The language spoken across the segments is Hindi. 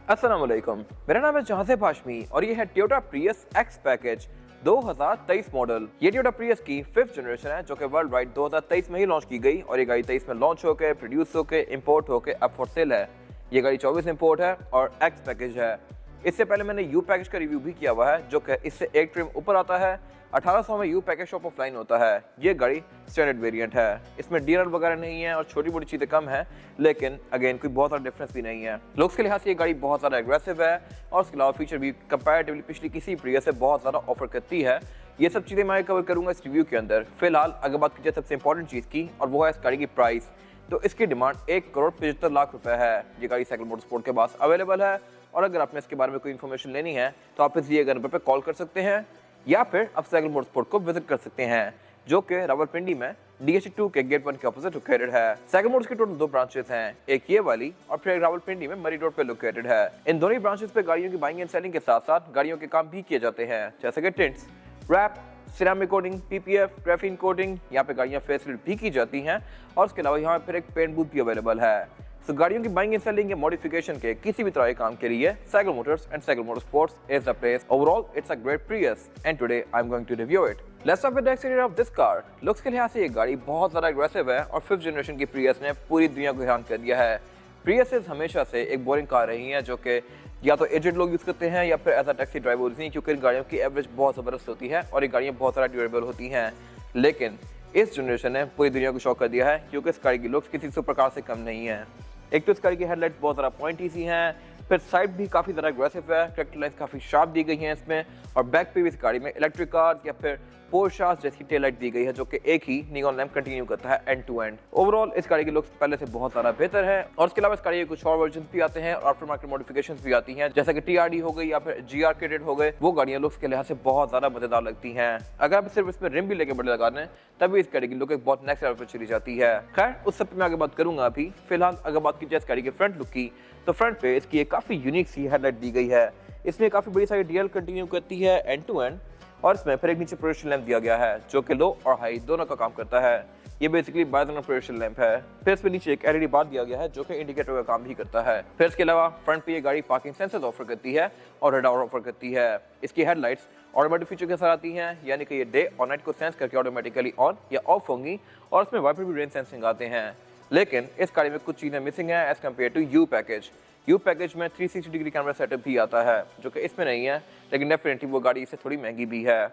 अस्सलामुअलैकुम, मेरा नाम है जहाज़ेब हाशमी और ये है Toyota Prius X package 2023 model. ये टोयोटा प्रियस की 5th जनरेशन है जो कि वर्ल्ड वाइड 2023 में ही लॉन्च की गई और ये गाड़ी 23 में लॉन्च होकर प्रोड्यूस होकर इंपोर्ट होकर अब फॉर सेल है। ये गाड़ी 24 इंपोर्ट है और एक्स पैकेज है। इससे पहले मैंने यू पैकेज का रिव्यू भी किया हुआ है जो कि इससे एक ट्रिम ऊपर आता है। 1800 में you package shop of line होता है। ये गाड़ी स्टैंडर्ड वेरिएंट है, इसमें डीआरएल वगैरह नहीं है और छोटी मोटी चीज़ें कम है, लेकिन अगेन कोई बहुत ज़्यादा डिफरेंस भी नहीं है। लुक्स के लिहाज से ये गाड़ी बहुत ज़्यादा एग्रेसिव है और उसके अलावा फीचर भी कंपैरेटिवली पिछली किसी प्रियस से बहुत ज़्यादा ऑफर करती है। ये सब चीज़ें मैं कवर करूंगा इस रिव्यू के अंदर। फिलहाल अगर बात की जाए सबसे इंपॉर्टेंट चीज़ की, और वो है इस गाड़ी की प्राइस, तो इसकी डिमांड 1,75,00,000 रुपए है। ये गाड़ी साइकिल मोटरस्पोर्ट के पास अवेलेबल है और अगर आपने इसके बारे में कोई इन्फॉर्मेशन लेनी है तो आप इस दिए गए नंबर पर कॉल कर सकते हैं या फिर आप साइकिल मोटरस्पोर्ट को विजिट कर सकते हैं जो कि रावलपिंडी में DH2 के गेट 1 के ऑपोजिट लोकेटेड है। साइकिल मोटर्स की टोटल 2 ब्रांचेस हैं, एक ये वाली और फिर एक रावलपिंडी में मरी रोड पे लोकेटेड है। इन दोनों ब्रांचेस पे गाड़ियों की बाइंग एंड सेलिंग के साथ साथ गाड़ियों के काम भी किए जाते हैं, जैसे कि tints, wrap, ceramic coating, PPF, graphene coating. यहाँ पे गाड़ियाँ फेसलिफ्ट भी की जाती हैं और उसके अलावा यहाँ पर एक पेंट बूथ भी अवेलेबल है। तो गाड़ियों की बाइंग एंड सेलिंग या मॉडिफिकेशन के किसी भी तरह के काम के लिए Cycle Motors and Cycle Motorsports is the place. Overall it's a great Prius and today I am going to review it. Let's start with the exterior of this car. Looks के लिहाज से ये गाड़ी बहुत ज्यादा एग्रेसिव है और 5th जनरेशन की प्रियस ने पूरी दुनिया को हैरान कर दिया है। प्रियसेस हमेशा से एक बोरिंग कार रही है जो कि या तो एजेड लोग यूज करते हैं या फिर एज अ टैक्सी ड्राइवर्स नहीं, क्योंकि इन गाड़ियों की एवरेज बहुत जबरदस्त होती है और ये गाड़ियाँ बहुत सारा ड्यूरेबल होती हैं। लेकिन इस जनरेशन ने पूरी दुनिया को शॉक कर दिया है क्योंकि इस गाड़ी की लुक्स किसी सुपर कार से कम नहीं है। एक तो इस गाड़ी की हेडलाइट बहुत ज़्यादा पॉइंटी सी हैं, फिर साइड भी काफ़ी ज़्यादा एग्रेसिव है, ट्रैक्टर लाइट्स काफ़ी शार्प दी गई हैं इसमें, और बैक पे भी इस गाड़ी में इलेक्ट्रिक कार या फिर पोर्शास जैसी टेल लाइट दी गई है जो कि एक ही नियॉन लैंप कंटिन्यू करता है एंड टू एंड। ओवरऑल इस गाड़ी की लुक्स पहले से बहुत ज़्यादा बेहतर है और उसके अलावा इस गाड़ी के कुछ और वर्जन भी आते हैं और आफ्टर मार्केट मॉडिफिकेशंस भी आती हैं, जैसे कि TRD हो गई या फिर GR क्रेडिट हो गए। वो गाड़ियाँ लुक्स के लिहाज से बहुत ज़्यादा मजेदार लगती हैं। अगर आप सिर्फ इसमें रिम भी लेके बड़े लगा दें तभी इस गाड़ी की लुक एक बहुत नेक्स्ट लेवल पर चली जाती है। खैर उस सब पे मैं आगे बात करूंगा। अभी फिलहाल अगर बात की जाए इस गाड़ी के फ्रंट लुक की, तो फ्रंट पे इसकी एक काफ़ी यूनिक सी हेडलाइट दी गई है। इसमें काफ़ी बड़ी सारी DL कंटिन्यू करती है एंड टू एंड और इसमें फिर एक नीचे प्रोजेक्शन लैंप दिया गया है जो कि लो और हाई दोनों का काम करता है। ये बेसिकली बाइडीरेक्शनल प्रोजेक्शन लैंप है। फिर इसमें नीचे एक LED बार दिया गया है जो कि इंडिकेटर का काम भी करता है। फिर इसके अलावा फ्रंट पे ये गाड़ी पार्किंग सेंसर्स ऑफर करती है और रडार ऑफर करती है। इसकी हेडलाइट्स ऑटोमेटिक फीचर के साथ आती हैं, यानी कि ये डे और नाइट को सेंस करके ऑटोमेटिकली ऑन या ऑफ होंगी और इसमें वाइपर भी रेन सेंसिंग आते हैं। लेकिन इस गाड़ी में कुछ चीज़ें मिसिंग है as compare to U package. U package में 360 डिग्री कैमरा सेटअप भी आता है जो कि इसमें नहीं है, लेकिन डेफिनेटली वो गाड़ी इससे थोड़ी महंगी भी है।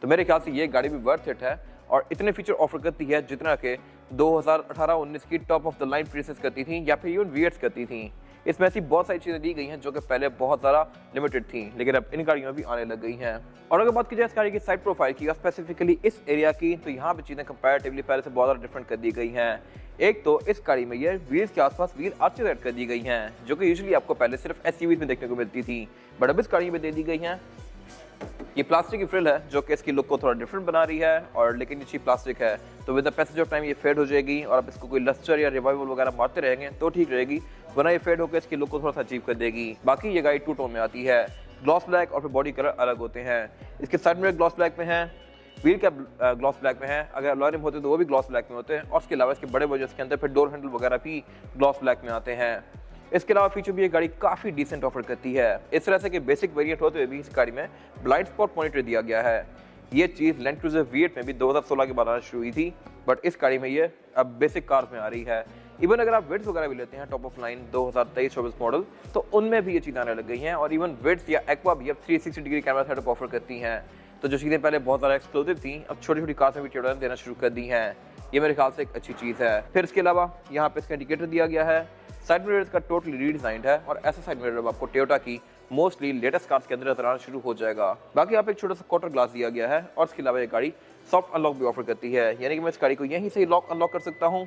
तो मेरे ख्याल से ये गाड़ी भी वर्थ इट है और इतने फीचर ऑफर करती है जितना कि 2018-19 की टॉप ऑफ द लाइन प्रियसेस करती थी या फिर इवन वीएट्स करती थी। इसमें ऐसी बहुत सारी चीज़ें दी गई हैं जो कि पहले बहुत ज़्यादा लिमिटेड थी, लेकिन अब इन गाड़ियों में भी आने लग गई हैं। और अगर बात की जाए इस गाड़ी की साइड प्रोफाइल की, स्पेसिफिकली इस एरिया की, तो यहाँ पे चीज़ें कंपैरेटिवली पहले से बहुत ज़्यादा डिफरेंट कर दी गई हैं। एक तो इस गाड़ी में ये व्हील्स के आसपास व्हील आर्चेस ऐड कर दी गई हैं जो कि यूजुअली आपको पहले सिर्फ SUVs में देखने को मिलती थी, बट अब इस गाड़ी में दे दी गई हैं। ये प्लास्टिक की फ्रिल है जो कि इसकी लुक को थोड़ा डिफरेंट बना रही है और लेकिन ये चीप प्लास्टिक है, तो with the passage of time ये फेड हो जाएगी और आप इसको कोई लस्टर या रिवाइवल वगैरह मारते रहेंगे तो ठीक रहेगी, वरना ये फेड होकर इसकी लुक को थोड़ा सा अचीव कर देगी। बाकी ये गाड़ी 2 टोन में आती है, ग्लॉस ब्लैक और फिर बॉडी कलर अलग होते हैं। इसके साइड में ग्लॉस ब्लैक में है, व्हील का ग्लॉस ब्लैक में है, अगर अलॉय रिम होते तो वो भी ग्लॉस ब्लैक में होते हैं और उसके अलावा इसके बड़े वर्जन के अंदर फिर डोर हैंडल वगैरह भी ग्लॉस ब्लैक में आते हैं। इसके अलावा फीचर भी ये गाड़ी काफ़ी डिसेंट ऑफर करती है। इस तरह से कि बेसिक वेरिएंट होते हुए भी इस गाड़ी में ब्लाइंड स्पॉट मॉनिटर दिया गया है। ये चीज़ लैंड क्रूजर V8 में भी 2016 के बाद आना शुरू हुई थी, बट इस गाड़ी में ये अब बेसिक कार्स में आ रही है। इवन अगर आप विड्स वगैरह भी लेते हैं टॉप ऑफ लाइन 2023-24 मॉडल, तो उनमें भी ये चीज़ आने लग गई हैं और इवन विड्स या एक्वा भी अब 360 डिग्री कैमरा सेटअप ऑफर करती हैं। तो जो चीज़ें पहले बहुत ज़्यादा एक्सक्लूसिव थी अब छोटी छोटी कार्स में भी टोयोटा ने देना शुरू कर दी हैं। ये मेरे ख्याल से एक अच्छी चीज़ है। फिर इसके अलावा यहाँ पे इसका इंडिकेटर दिया गया है। साइड मिरर्स का टोटली रीडिजाइंड है और ऐसा साइड मिरर आपको टोयोटा की मोस्टली लेटेस्ट कार्स के अंदर नजर आना शुरू हो जाएगा। बाकी यहाँ पे एक छोटा सा क्वार्टर ग्लास दिया गया है और इसके अलावा ये गाड़ी सॉफ्ट अनलॉक भी ऑफर करती है, यानी कि मैं इस गाड़ी को यहीं से लॉक अनलॉक कर सकता हूँ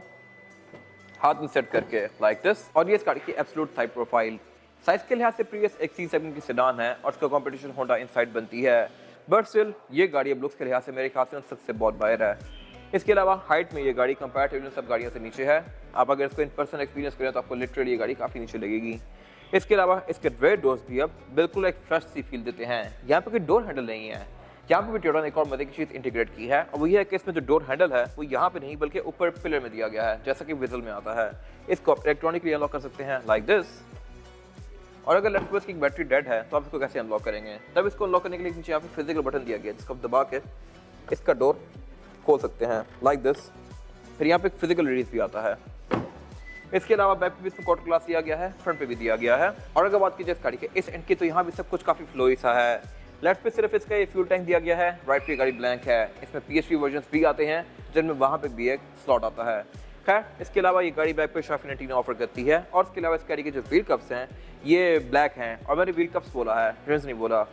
हाथ में सेट करके लाइक दिस। और ये इस गाड़ी की एब्सोल्यूट साइड प्रोफाइल साइज के लिहाज से प्रियस XC7 की सेडान है और इसका कॉम्पिटिशन होंडा इनसाइड बनती है, बट स्टिल ये गाड़ी अब लुक्स के लिहाज से मेरे ख्याल से उन सबसे बहुत बाहर है। इसके अलावा हाइट में ये गाड़ी कंपैरेटिवली सब गाड़ियों से नीचे है। आप अगर इसको इन पर्सन एक्सपीरियंस करें तो आपको लिटरली ये गाड़ी काफ़ी नीचे लगेगी। इसके अलावा इसके रेयर डोर्स भी अब बिल्कुल एक फ्रेश सी फील देते हैं। यहाँ पे कोई डोर हैंडल नहीं है, यहाँ पे भी टोयोटा ने एक और मजे की चीज़ इंटीग्रेट की है और वो ये है कि इसमें जो डोर हैंडल है वो यहाँ पे नहीं बल्कि ऊपर पिलर में दिया गया है, जैसा कि विजल में आता है। इसको आप इलेक्ट्रॉनिकली अनलॉक कर सकते हैं लाइक दिस और अगर लेफ्ट की बैटरी डेड है तो आप इसको कैसे अनलॉक करेंगे? तब इसको अनलॉक करने के लिए नीचे यहाँ पे फिजिकल बटन दिया गया है, जिसको आप दबा के इसका डोर खोल सकते हैं लाइक दिस। फिर यहाँ पे एक फिजिकल रिलीज भी आता है। इसके अलावा बैक पे भी इसमें क्वार्टर ग्लास दिया गया है, फ्रंट पे भी दिया गया है। और अगर बात की जाए इस गाड़ी के इस एंड की, तो यहाँ भी सब कुछ काफी फ्लोई सा है। लेफ्ट पे सिर्फ इसका ये फ्यूल टैंक दिया गया है, राइट पे गाड़ी ब्लैंक है। इसमें PHV वर्जन्स भी आते हैं जिनमें वहाँ पे भी एक स्लॉट आता है। खैर, इसके अलावा ये गाड़ी बैक पे शाफिनेटी ऑफर करती है। और इसके अलावा इस गाड़ी के जो व्हील कप्स हैं ये ब्लैक हैं। और मैंने व्हील कप्स बोला है, रिम्स नहीं बोला,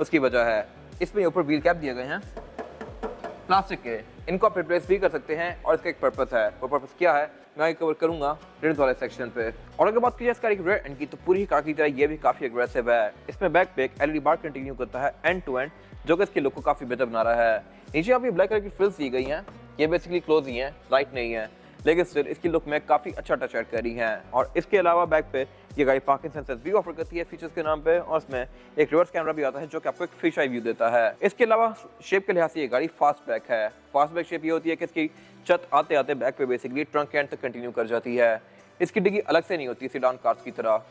उसकी वजह है इसमें ऊपर व्हील कैप दिए गए हैं प्लास्टिक के। इनको आप रिप्लेस भी कर सकते हैं और इसका एक पर्पस है। वो पर्पस क्या है मैं कवर करूंगा रिम्स वाले सेक्शन पे। और अगर बात की जाए इस गाड़ी की रेयर एंड की, तो पूरी कार की तरह ये भी काफी अग्रेसिव है। इसमें बैक पे एक LED बार कंटिन्यू करता है एंड टू एंड, जो कि इसके लुक को काफी बेहतर बना रहा है। नीचे आप ये ब्लैक कलर की फ्रिल्स दी गई हैं, ये बेसिकली क्लोज ही हैं, लाइट नहीं है, लेकिन स्टिल इसकी लुक में काफी अच्छा टच ऐड करी है। और इसके अलावा बैक पे ये गाड़ी पार्किंग सेंसर्स भी ऑफर करती है फीचर्स के नाम पे, और इसमें एक रिवर्स कैमरा भी आता है जो कि आपको एक फिश आई व्यू देता है। इसके अलावा शेप के लिहाज से ये गाड़ी फास्ट बैक है। फास्ट बैक शेप ये होती है कि इसकी छत आते आते बैक पे बेसिकली ट्रंक एंड तक कंटिन्यू कर जाती है। इसकी डिग्गी अलग से नहीं होती सेडान कार्स की तरह,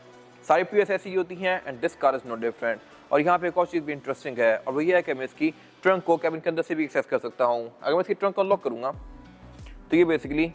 सारी प्रीवियस ऐसी ही होती हैं and this car is not different. और यहाँ पे एक और चीज़ भी इंटरेस्टिंग है, और वो ये है कि मैं इसकी ट्रंक को कैबिन के अंदर से भी एक्सेस कर सकता हूँ। अगर मैं इसकी ट्रंक को अनलॉक करूँगा तो ये बेसिकली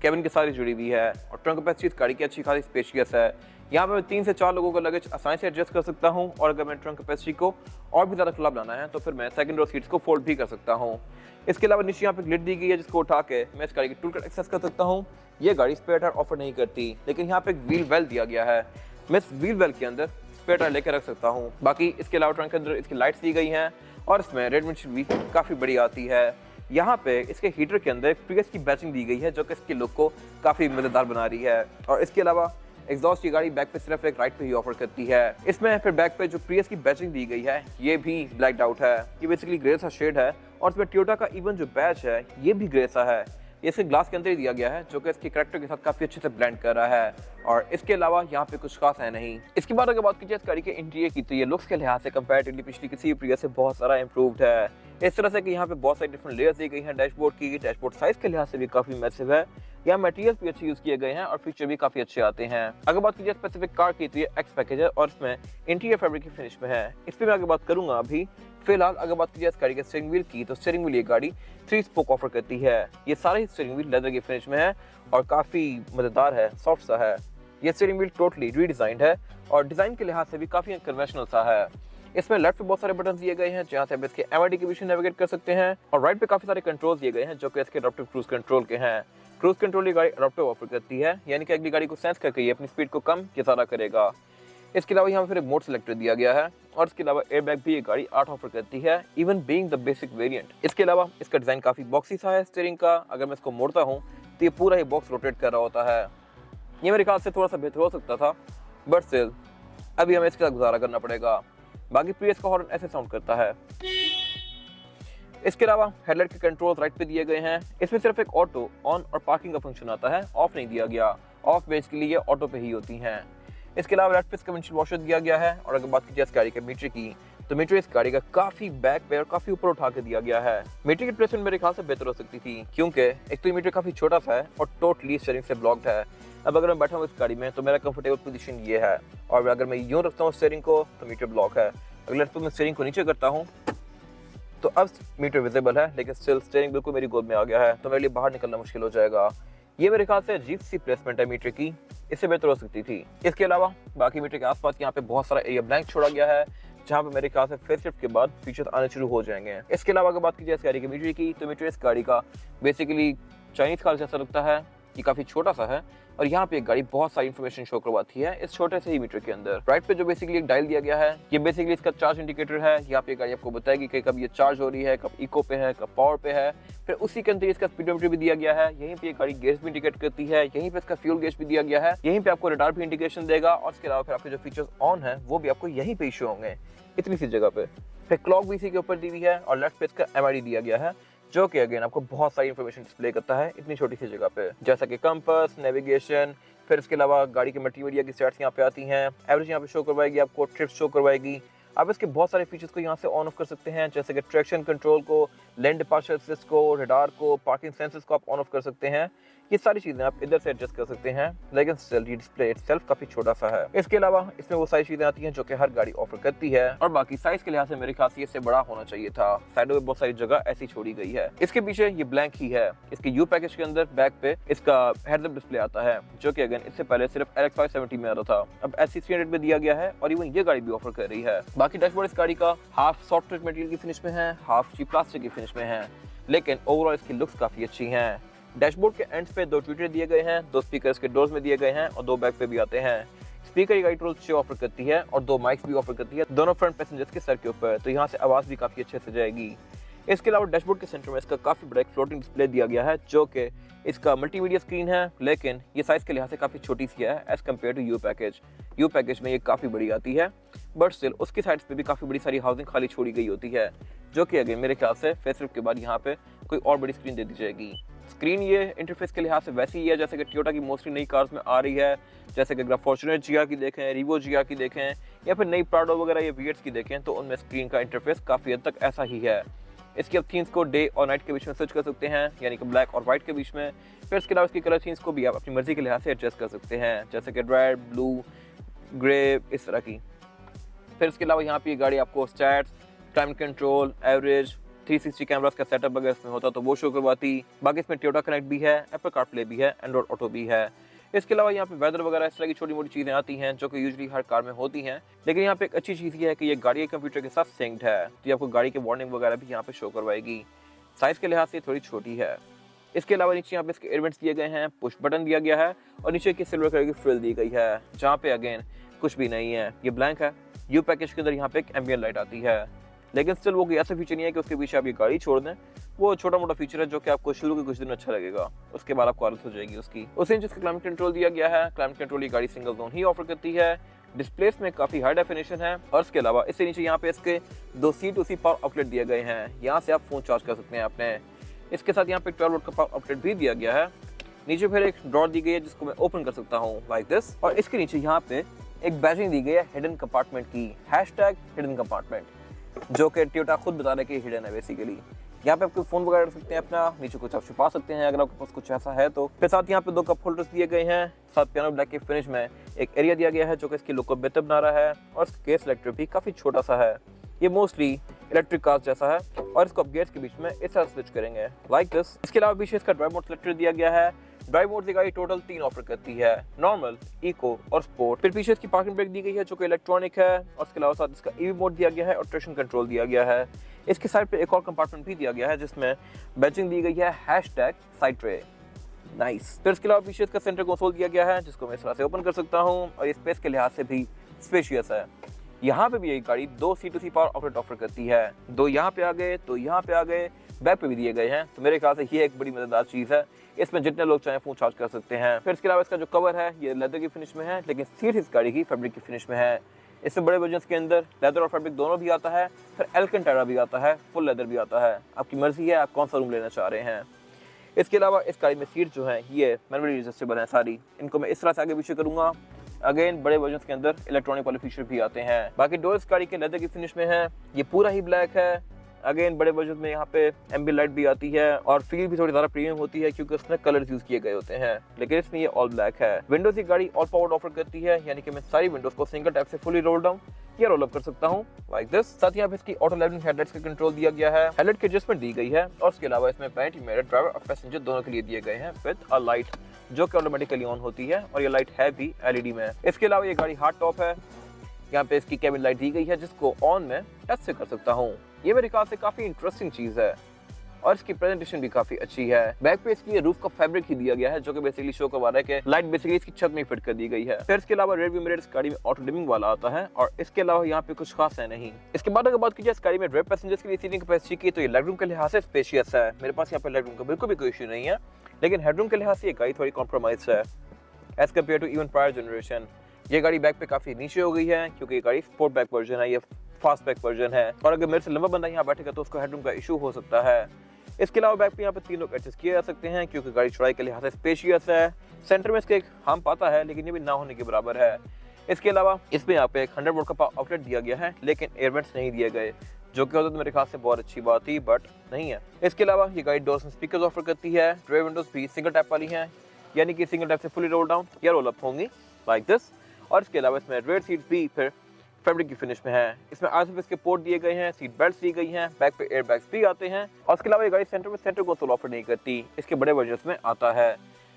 कैबिन के सारी जुड़ी हुई है। और ट्रंक कैपेसिटी इस गाड़ी की अच्छी खासी स्पेशियस है। यहाँ पे मैं 3 से 4 लोगों का लगेज आसानी से एडजस्ट कर सकता हूँ। और अगर मैं ट्रंक कैपेसिटी को और भी ज़्यादा खुला बनाना है तो फिर मैं सेकंड रो सीट्स को फोल्ड भी कर सकता हूँ। इसके अलावा नीचे यहाँ पे ग्लिड दी गई है, जिसको उठा के मैं इस गाड़ी की टूल किट एक्सेस कर सकता हूँ। ये गाड़ी स्पेयर टायर ऑफर नहीं करती, लेकिन यहाँ पे एक व्हील वेल दिया गया है, मैं इस व्हील वेल के अंदर स्पेयर टायर लेकर रख सकता हूँ। बाकी इसके अलावा ट्रंक के अंदर इसकी लाइट्स दी गई हैं और इसमें रेड विंडशील्ड भी काफ़ी बड़ी आती है। यहाँ पे इसके हीटर के अंदर प्रीवियस की बैचिंग दी गई है जो कि इसके लुक को काफ़ी मज़ेदार बना रही है। और इसके अलावा एग्जॉस्ट की गाड़ी बैक पे सिर्फ एक राइट पे ही ऑफर करती है। इसमें फिर बैक पे जो प्रीवियस की बैचिंग दी गई है ये भी ब्लैक्ड आउट है, ये बेसिकली ग्रे सा शेड है। और इसमें टोयोटा का इवन जो बैच है ये भी ग्रे सा है, ये इसके ग्लास के अंदर ही दिया गया है जो कि इसके कैरेक्टर के साथ काफ़ी अच्छे से ब्लेंड कर रहा है। और इसके अलावा यहाँ पे कुछ खास है नहीं। इसके बाद अगर बात की जाए इस गाड़ी के इंटीरियर की, तो ये लुक्स के लिहाज से कंपैरेटिवली पिछली किसी प्रीवियस से बहुत सारा इंप्रूव्ड है। इस तरह से कि यहाँ पे बहुत सारी डिफरेंट लेयर्स दी गई हैं डैशबोर्ड की। डैशबोर्ड साइज के लिहाज से भी काफ़ी मैसिव है। यहाँ मटेरियल्स भी अच्छे यूज़ किए गए हैं और फीचर भी काफ़ी अच्छे आते हैं। अगर बात की जाए स्पेसिफिक कार की, तो ये एक्स पैकेज है और इसमें इंटीरियर फैब्रिक की फिनिश में है। इस पर मैं आगे बात करूंगा। अभी फिलहाल अगर बात की जाए इस गाड़ी के स्टीयरिंग व्हील की, तो स्टीयरिंग व्हील ये गाड़ी 3 स्पोक ऑफर करती है। ये सारे ही स्टीयरिंग व्हील लेदर की फिनिश में है और काफ़ी मज़ेदार है, सॉफ्ट सा है। ये स्टीयरिंग व्हील टोटली रीडिज़ाइंड है और डिज़ाइन के लिहाज से भी काफ़ी अनकन्वेंशनल सा है। इसमें लेफ्ट पे बहुत सारे बटन दिए गए हैं जहाँ से आप इसके MID के विषय नेविगेट कर सकते हैं, और राइट पे काफ़ी सारे कंट्रोल्स दिए गए हैं जो कि इसके एडाप्टिव क्रूज कंट्रोल के हैं। क्रूज कंट्रोल ये गाड़ी एडाप्टिव ऑफर करती है, यानी कि अगली गाड़ी को सेंस करके ये अपनी स्पीड को कम या ज़्यादा करेगा। इसके अलावा यहाँ फिर एक मोड सेलेक्टर दिया गया है और इसके अलावा एयरबैग भी ये गाड़ी 8 ऑफर करती है, even being the basic variant. इसके अलावा इसका डिज़ाइन काफ़ी बॉक्सी सा है स्टीयरिंग का। अगर मैं इसको मोड़ता हूँ तो ये पूरा ही बॉक्स रोटेट कर रहा होता है। ये मेरे ख्याल से थोड़ा सा बेहतर हो सकता था, बट स्टिल अभी हमें इसके साथ गुजारा करना पड़ेगा। बाकी प्रीवियस का हॉर्न ऐसे साउंड करता है। इसके अलावा हेडलाइट के कंट्रोल्स राइट पे दिए गए हैं। इसमें सिर्फ एक ऑटो ऑन और पार्किंग का फंक्शन आता है, ऑफ नहीं दिया गया। ऑफ बेसिकली ये ऑटो पे ही होती हैं। इसके अलावा लेफ्ट पे इसका विंडशील्ड वॉशर दिया गया है। और अगर बात की जाए इस गाड़ी के मीटर की, तो मीटर इस गाड़ी का काफी बैक पे और काफी ऊपर उठा के दिया गया है। मीटर की प्लेसमेंट मेरे ख्याल से बेहतर हो सकती थी, क्योंकि एक तो मीटर काफी छोटा सा है और टोटली स्टीयरिंग से ब्लॉक्ड है। अब अगर मैं बैठा हूँ इस गाड़ी में तो मेरा कंफर्टेबल पोजीशन ये है, और अगर मैं यूँ रखता हूँ स्टीयरिंग को तो मीटर ब्लॉक है। अगर लेफ्ट पे मैं स्टीयरिंग को नीचे करता हूँ तो अब मीटर विजिबल है, लेकिन स्टिल स्टीयरिंग बिल्कुल मेरी गोद में आ गया है, तो मेरे लिए बाहर निकलना मुश्किल हो जाएगा। ये मेरे ख्याल से अजीब सी प्लेसमेंट है मीटर की, इससे बेहतर हो सकती थी। इसके अलावा बाकी मीटर के आसपास यहाँ पे बहुत सारा एरिया ब्लैंक छोड़ा गया है, जहाँ पे मेरे ख्याल से फेसलिफ्ट के बाद फीचर्स आने शुरू हो जाएंगे। इसके अलावा अगर बात की जाए इस गाड़ी के मीटर की, तो मीटर इस गाड़ी का बेसिकली चाइनीज कार जैसा लगता है। ये काफी छोटा सा है और यहाँ पे एक गाड़ी बहुत सारी इन्फॉर्मेशन शो करवाती है इस छोटे से ही मीटर के अंदर। राइट पे जो बेसिकली एक डायल दिया गया है, ये बेसिकली इसका चार्ज इंडिकेटर है। यहाँ पे गाड़ी आपको बताएगी कि कब ये चार्ज हो रही है, कब इको पे है, कब पावर पे है। फिर उसी के अंदर इसका स्पीडोमीटर भी दिया गया है। यहीं पे ये गाड़ी गेज भी इंडिकेट करती है, यहीं पे इसका फ्यूल गेज भी दिया गया है, यहीं पे आपको रडार भी इंडिकेशन देगा। और इसके अलावा फिर आपके जो फीचर्स ऑन है वो भी आपको यहीं पे शो होंगे, इतनी सी जगह पे। फिर क्लॉक भी इसी के ऊपर दी हुई है और लेफ्ट पे इसका MID दिया गया है, जो कि अगेन आपको बहुत सारी इन्फॉर्मेशन डिस्प्ले करता है इतनी छोटी सी जगह पे, जैसा कि कंपास, नेविगेशन। फिर इसके अलावा गाड़ी के मल्टीमीडिया की स्टैट्स यहाँ पे आती हैं, एवरेज यहाँ पे शो करवाएगी, आपको ट्रिप्स शो करवाएगी। आप इसके बहुत सारे फीचर्स को यहाँ से ऑन ऑफ कर सकते हैं, जैसे कि ट्रैक्शन कंट्रोल को, लेन डिपार्चर असिस्ट को, रडार को, पार्किंग सेंसर्स को आप ऑन ऑफ कर सकते हैं। ये सारी चीजें आप इधर से एडजस्ट कर सकते हैं, लेकिन स्टिल डिस्प्ले इटसेल्फ काफी छोटा सा है। इसके अलावा इसमें वो सारी चीजें आती हैं जो कि हर गाड़ी ऑफर करती है, और बाकी साइज के लिहाज से मेरे ख्याल से इससे बड़ा होना चाहिए था। साइडों में बहुत सारी जगह ऐसी छोड़ी गई है। इसके पीछे ये ब्लैंक ही है। इसके यू पैकेज के अंदर बैक पे इसका हेड्स अप डिस्प्ले आता है, जो कि अगेन इससे पहले सिर्फ LX 570 में आता था, अब SC300 में दिया गया है, और इवन ये गाड़ी भी ऑफर कर रही है। बाकी डैशबोर्ड इस गाड़ी का हाफ सॉफ्ट मटेरियल की फिनिश में है, हाफ चीप प्लास्टिक की फिनिश में है, लेकिन ओवरऑल इसकी लुक्स काफी अच्छी हैं। डैशबोर्ड के एंड्स पे 2 ट्विटर दिए गए हैं, 2 स्पीकर्स के डोर्स में दिए गए हैं, और 2 बैक पे भी आते हैं। स्पीकर गाड़ी टोटल 6 ऑफर करती है, और 2 माइक्स भी ऑफर करती है, दोनों फ्रंट पैसेंजर्स के सर के ऊपर, तो यहाँ से आवाज भी काफी अच्छे से जाएगी। इसके अलावा डैशबोर्ड के सेंटर में इसका काफी बड़ा एक फ्लोटिंग डिस्प्ले दिया गया है, जो कि इसका मल्टीमीडिया स्क्रीन है, लेकिन ये साइज के लिहाज से काफी छोटी सी है as compare to U package. U package में ये काफी बड़ी आती है, बट स्टिल उसकी साइड्स पे भी काफी बड़ी सारी हाउसिंग खाली छोड़ी गई होती है, जो कि अगेन मेरे ख्याल से फेसलिफ्ट के बाद यहाँ पे कोई और बड़ी स्क्रीन दे दी जाएगी। स्क्रीन ये इंटरफेस के लिहाज से वैसी ही है जैसे कि टोयोटा की मोस्टली नई कार्स में आ रही है, जैसे कि अगर फॉर्च्यूनर GR की देखें, रिवो GR की देखें, या फिर नई प्राडो वगैरह या VX की देखें, तो उनमें स्क्रीन का इंटरफेस काफ़ी हद तक ऐसा ही है। इसकी अब थीम्स को डे और नाइट के बीच में स्विच कर सकते हैं, यानी कि ब्लैक और व्हाइट के बीच में। फिर इसके अलावा इसकी कलर थीम्स को भी आप अपनी मर्जी के लिहाज से एडजस्ट कर सकते हैं, जैसे कि रेड, ब्लू, ग्रे, इस तरह की। फिर इसके अलावा यहाँ पे ये गाड़ी आपको stats, climate control, average, 360 cameras का सेटअप अगर इसमें होता तो वो शो करवाती। बाकी इसमें टोयोटा कनेक्ट भी है, एप्पल कारप्ले भी है, एंड्रॉइड ऑटो भी है। इसके अलावा यहाँ पे वेदर वगैरह इस तरह की छोटी मोटी चीज़ें आती हैं जो कि यूजुअली हर कार में होती हैं, लेकिन यहाँ पे एक अच्छी चीज़ ये है कि ये गाड़ी के कंप्यूटर के साथ सिंक्ड है, तो ये आपको गाड़ी के वार्निंग वगैरह भी यहाँ पे शो करवाएगी। साइज़ के लिहाज से थोड़ी छोटी है। इसके अलावा नीचे यहाँ पे इसके एयरवेंट्स दिए गए हैं, पुश बटन दिया गया है, और नीचे की सिल्वर कलर की फ्रिल दी गई है, जहाँ पे अगेन कुछ भी नहीं है, ये ब्लैंक है। यू पैकेज के अंदर यहाँ पे एक एम्बियंट लाइट आती है, लेकिन स्टिल वो कोई ऐसा फीचर नहीं है कि उसके पीछे आप ये गाड़ी छोड़ दें। वो छोटा मोटा फीचर है जो कि आपको शुरू के कुछ दिन अच्छा लगेगा, उसके बाद आपको आदत हो जाएगी उसकी। उसी इंच इसका क्लाइमेट कंट्रोल दिया गया है। क्लाइमेट कंट्रोल ये गाड़ी सिंगल जोन ही ऑफर करती है। डिस्प्लेस में काफी हाई डेफिनेशन है, और इसके अलावा इससे नीचे यहाँ पे इसके 2 C2C पावर आउटलेट दिए गए हैं, यहाँ से आप फोन चार्ज कर सकते हैं अपने। इसके साथ यहाँ पे 12 वोल्ट का पावर आउटलेट भी दिया गया है। नीचे फिर एक ड्रॉर दी गई है जिसको मैं ओपन कर सकता हूँ लाइक दिस, और इसके नीचे यहाँ पे एक बैजिंग दी गई है हिडन कंपार्टमेंट की, #हिडन कंपार्टमेंट, जो कि टोयोटा खुद बता रहा है कि हिडन है बेसिकली। यहाँ पे आप कोई फोन वगैरह रख सकते हैं अपना, नीचे कुछ आप छुपा सकते हैं अगर आपके पास कुछ ऐसा है तो। फिर साथ यहाँ पे 2 कप होल्डर्स दिए गए हैं, साथ पियानो ब्लैक के फिनिश में एक एरिया दिया गया है जो कि इसकी लुक को बेहतर बना रहा है, और केस सिलेक्टर भी काफी छोटा सा है। ये मोस्टली इलेक्ट्रिक कार्स जैसा है, और इसको आप गेयर्स के बीच में इस तरह स्विच करेंगे लाइक दिस। इसके अलावा पीछे इसका ड्राइव मोड सिलेक्टर दिया गया है। ड्राइव मोड की गाड़ी टोटल 3 ऑफर करती है, नॉर्मल, इको और स्पोर्ट। फिर पीछे इसकी पार्किंग ब्रेक दी गई है जो कि इलेक्ट्रॉनिक है, और इसके अलावा साथ इसका EV मोड दिया गया है और ट्रैक्शन कंट्रोल दिया गया है। इसके साइड पे एक और कंपार्टमेंट भी दिया गया है जिसमें बैजिंग दी गई है #साइड ट्रे, नाइस। फिर इसके अलावा पीछे इसका सेंटर कंसोल दिया गया है जिसको मैं इस तरह से ओपन कर सकता हूँ, और ये स्पेस के लिहाज से भी स्पेशियस है। यहाँ पे भी ये गाड़ी 2 C2C पावर आउटलेट ऑफर करती है, 2 यहाँ पे आ गए, 2 यहाँ पे आ गए, बैक पे भी दिए गए हैं, तो मेरे ख्याल से ये एक बड़ी मजेदार चीज़ है। इसमें जितने लोग चाहें फोन चार्ज कर सकते हैं। फिर इसके अलावा इसका जो कवर है ये लेदर की फिनिश में है, लेकिन सीट इस गाड़ी की फैब्रिक की फिनिश में है। इससे बड़े वर्जन्स के अंदर लेदर और फैब्रिक दोनों भी आता है, फिर एल्कंटारा भी आता है, फुल लेदर भी आता है। आपकी मर्जी है आप कौन सा रूम लेना चाह रहे हैं। इसके अलावा इस गाड़ी में सीट जो है ये मैनुअली एडजस्टेबल है सारी, इनको मैं इस तरह से आगे पीछे करूंगा। अगेन बड़े वर्जन्स के अंदर इलेक्ट्रॉनिक वाले फीचर भी आते हैं। बाकी डोर इस गाड़ी के लेदर की फिनिश में है, ये पूरा ही ब्लैक है। अगेन बड़े वर्जन में यहाँ पे एम्बियंट लाइट भी आती है, और फील भी थोड़ी ज़्यादा प्रीमियम होती है क्योंकि उसमें कलर्स यूज किए गए होते हैं, लेकिन इसमें ये ऑल ब्लैक है। विंडोज की गाड़ी ऑल पावर्ड ऑफर करती है, यानी कि मैं सारी विंडोज को सिंगल टैप से फुली रोल डाउन या रोल अप कर सकता हूँ लाइक दिस। साथ ही यहाँ पे इसकी ऑटो लेवलिंग हेडलाइट्स का कंट्रोल दिया गया है, हेडलाइट की एडजस्टमेंट दी गई है, और इसके अलावा इसमें पैनिक मिरर ड्राइवर और पैसेंजर दोनों के लिए दिए गए हैं विद अ लाइट जो कि ऑटोमेटिकली ऑन होती है, और ये लाइट है भी LED में। इसके अलावा ये गाड़ी हार्ड टॉप है, यहाँ पे इसकी केबिन लाइट दी गई है जिसको ऑन में टच से कर सकता हूँ। ये मेरे ख्याल से काफी इंटरेस्टिंग चीज है, और इसकी प्रेजेंटेशन भी काफी अच्छी है। बैक पे इसकी रूफ का फैब्रिक ही दिया गया है जो कि बेसिकली शो करवा रहा है कि लाइट बेसिकली इसकी छत में फिट कर दी गई है। फिर इसके अलावा रेयर व्यू मिरर इस गाड़ी में ऑटो डिमिंग वाला आता है, और इसके अलावा यहाँ पे कुछ खास है नहीं। इसके बाद अगर बात की जाए इस गाड़ी में रेयर पैसेंजर्स के लिए सीटिंग कैपेसिटी की, तो ये लेग रूम के लिहाज से स्पेशियस है। मेरे पास यहाँ पे लेग रूम का बिल्कुल भी कोई इशू नहीं है, लेकिन हेडरूम के लिहाज से ये गाड़ी थोड़ी कॉम्प्रोमाइज है as compare to even prior generation. ये गाड़ी बैक पे काफी नीचे हो गई है क्योंकि ये गाड़ी स्पोर्ट बैक वर्जन है, ये फास्ट बैक वर्जन है, और अगर मेरे से लंबा बंदा यहाँ बैठेगा तो उसको हेडरूम का इशू हो सकता है। इसके अलावा बैक पे यहाँ पे 3 लोग एडजस्ट किए जा सकते हैं क्योंकि गाड़ी चौड़ाई के लिहाज से स्पेशियस है। सेंटर में इसके एक हम्प आता है, लेकिन ये भी ना होने के बराबर है। इसके अलावा इसमें यहाँ पे एक 100 वोल्ट का पावर आउटलेट दिया गया है, लेकिन एयरवेंट्स नहीं दिए गए, जो कि होता तो मेरे ख्याल से बहुत अच्छी बात थी, बट नहीं है। इसके अलावा ये गाड़ी डोर्स स्पीकर्स ऑफर करती है। ड्राइवर विंडोज भी सिंगल टैप वाली हैं, यानी कि सिंगल टैप से फुली रोल डाउन या रोल अप होंगी लाइक दिस। और इसके अलावा इसमें रेयर सीट्स भी फिर फैब्रिक की फिनिश में है। इसमें आरसीएफ के पोर्ट दिए गए हैं, सीट बेल्ट दी गई हैं, बैक पे एयर बैग्स भी आते हैं। और इसके अलावा ये गाड़ी सेंटर में सेंटर कंसोल ऑफर नहीं करती, इसके बड़े वर्जन में आता है।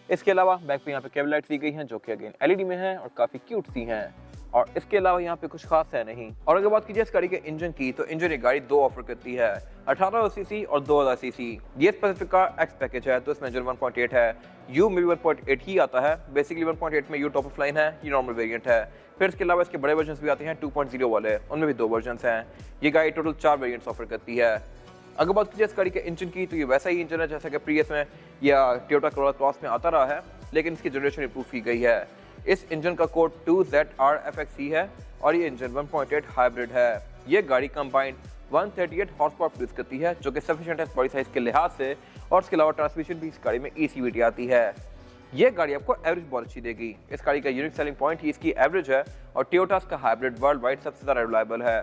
इसके अलावा बैक पे यहाँ पे केबल लाइट्स दी गई हैं जो कि अगेन एलईडी में हैं और काफी क्यूट सी हैं। और इसके अलावा यहाँ पे कुछ खास है नहीं। और अगर बात कीजिए इस गाड़ी के इंजन की, तो इंजन ये गाड़ी दो ऑफर करती है, 1800 सीसी और 2000 सीसी। ये स्पेसिफिक कार एक्स पैकेज है, तो इसमें इंजन 1.8 है। यू में भी 1.8 ही आता है। बेसिकली 1.8 में यू टॉप ऑफ लाइन है, ये नॉर्मल वेरिएंट है। फिर इसके अलावा इसके बड़े वर्जन भी आते हैं 2.0 वाले, उनमें भी 2 वर्जन हैं। ये गाड़ी टोटल 4 वेरिएंट्स ऑफर करती है। अगर बात कीजिए इस गाड़ी के इंजन की, तो ये वैसा ही इंजन है जैसा कि प्रीवियस में या टोयोटा कोरोला क्रॉस में आता रहा है, लेकिन इसकी जनरेशन इंप्रूव की गई है। इस इंजन का कोड 2ZRFXE है और ये इंजन 1.8 हाइब्रिड है। ये गाड़ी कंबाइंड 138 हॉर्स पावर प्रोड्यूस करती है, जो कि सफिशिएंट है बॉडी साइज के लिहाज से। और इसके अलावा ट्रांसमिशन भी इस गाड़ी में ECVT आती है। ये गाड़ी आपको एवरेज बहुत अच्छी देगी। इस गाड़ी का यूनिक सेलिंग पॉइंट ही इसकी एवरेज है और टोयोटा का हाइब्रिड वर्ल्ड वाइड सबसे ज़्यादा रिलायबल है।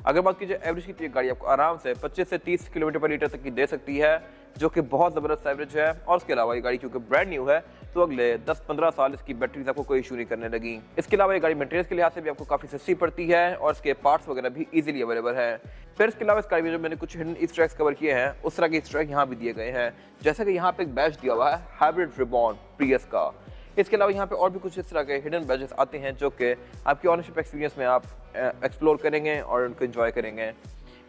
अगर बात कीजिए एवरेज की, तो ये गाड़ी आपको आराम से 25 से 30 किलोमीटर पर लीटर तक की दे सकती है, जो कि बहुत ज़बरदस्त एवरेज है। और इसके अलावा ये गाड़ी क्योंकि ब्रांड न्यू है, तो अगले 10-15 साल इसकी बैटरीज आपको कोई इशू नहीं करने लगी। इसके अलावा ये गाड़ी मेंटेनेंस के लिहाज से भी आपको काफ़ी सस्ती पड़ती है और इसके पार्ट्स वगैरह भी इजीली अवेलेबल है। फिर इसके अलावा इस गाड़ी में जो मैंने कुछ हिडन ईस्टर एग्स कवर किए हैं, उस तरह के ईस्टर एग यहाँ भी दिए गए हैं। जैसे कि यहाँ पे एक बैच दिया हुआ है हाइब्रिड रिबॉन प्रियस का। इसके अलावा यहाँ पे और भी कुछ इस तरह के हिडन बैजेस आते हैं जो कि आपकी ऑनरशिप एक्सपीरियंस में आप एक्सप्लोर करेंगे और उनको एंजॉय करेंगे।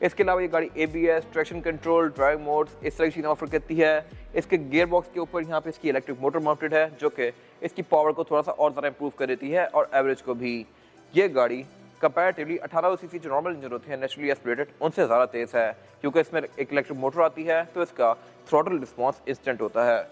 इसके अलावा ये गाड़ी ABS, traction control, drive modes इस तरह की चीज़ें ऑफर करती है। इसके गियर बॉक्स के ऊपर यहाँ पे इसकी इलेक्ट्रिक मोटर माउंटेड है, जो कि इसकी पावर को थोड़ा सा और ज़्यादा इंप्रूव कर देती है और एवरेज को भी। ये गाड़ी कंपैरेटिवली 1800 सीसी जो नॉर्मल इंजन होते हैं नेचुरली एस्पिरेटेड, उनसे ज़्यादा तेज़ है, क्योंकि इसमें एक इलेक्ट्रिक मोटर आती है, तो इसका थ्रॉटल रिस्पॉन्स इंस्टेंट होता है।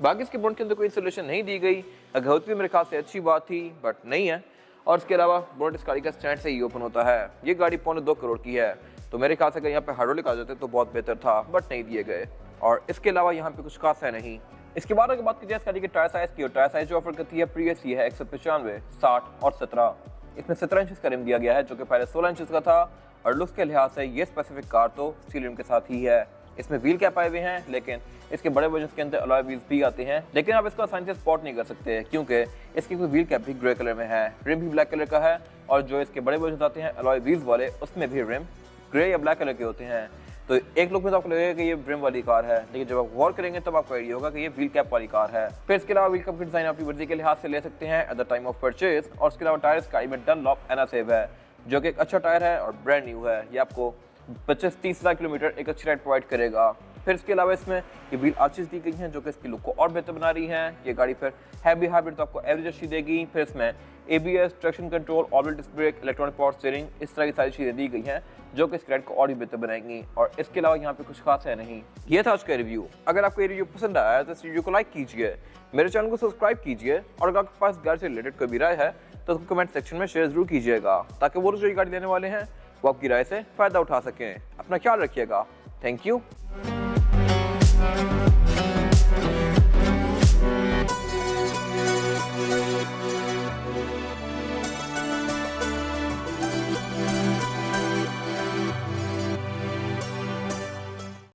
बाकी इसके बोनट के अंदर कोई इंसुलेशन नहीं दी गई, अगर होती मेरे ख्याल से अच्छी बात थी, बट नहीं है। और इसके अलावा बोनट इस गाड़ी का स्टैंड से ही ओपन होता है। ये गाड़ी 2.25 करोड़ की है, तो मेरे ख्याल से अगर यहाँ पे हाइड्रोलिक आ जाते तो बहुत बेहतर था, बट नहीं दिए गए। और इसके अलावा यहाँ पे कुछ खास है नहीं। इसके बाद अगर बात की जाए इस गाड़ी के टायर साइज की, और टायर साइज जो ऑफर करती है प्रीवियस ये है 195, 60 और 17। इसमें 17 इंच का रिम दिया गया है, जो कि पहले 16 इंच का था। और लुक्स के लिहाज से ये स्पेसिफिक कार तो स्टील रिम के साथ ही है। इसमें व्हील कैप आए हुए हैं, लेकिन इसके बड़े वर्जन के अंदर अलॉय व्हील्स भी आते हैं, लेकिन आप इसको आसानी से स्पॉट नहीं कर सकते क्योंकि इसकी कोई व्हील कैप भी ग्रे कलर में है, रिम भी ब्लैक कलर का है। और जो इसके बड़े वर्जन आते हैं अलॉय व्हील्स वाले, उसमें भी रिम ग्रे या ब्लैक कलर के होते हैं। तो एक लुक में तो आपको लगेगा कि ये रिम वाली कार है, लेकिन जब आप गौर करेंगे तब आपको आइडिया होगा कि ये व्हील कैप वाली कार है। फिर इसके अलावा व्हील कैप की डिजाइन अपनी मर्जी के लिहाज से ले सकते हैं at the time of purchase. और इसके अलावा टायर स्काई में डनलॉप एनासेव है, जो कि एक अच्छा टायर है और ब्रांड न्यू है। ये आपको 25-30 हज़ार किलोमीटर एक अच्छी राइड प्रोवाइड करेगा। फिर इसके अलावा इसमें ये व्हील आर्चेस दी गई हैं, जो कि इसकी लुक को और बेहतर बना रही हैं। ये गाड़ी फिर हैवी हाइब्रिड तो आपको एवरेज अच्छी देगी। फिर इसमें ABS, traction control, all disc brake, electronic power steering, इस तरह की सारी चीज़ें दी गई हैं, जो कि इस राइड को और भी बेहतर बनाएंगी। और इसके अलावा यहाँ पे कुछ खास है नहीं। ये था आज का रिव्यू। अगर आपको ये रिव्यू पसंद आया तो इस वीडियो को लाइक कीजिए, मेरे चैनल को सब्सक्राइब कीजिए, और अगर आपके पास गाड़ी से रिलेटेड कोई भी राय है तो उसको कमेंट सेक्शन में शेयर जरूर कीजिएगा, ताकि वो जो गाड़ी लेने वाले हैं वो आपकी राय से फ़ायदा उठा सकें। अपना ख्याल रखिएगा। Thank you.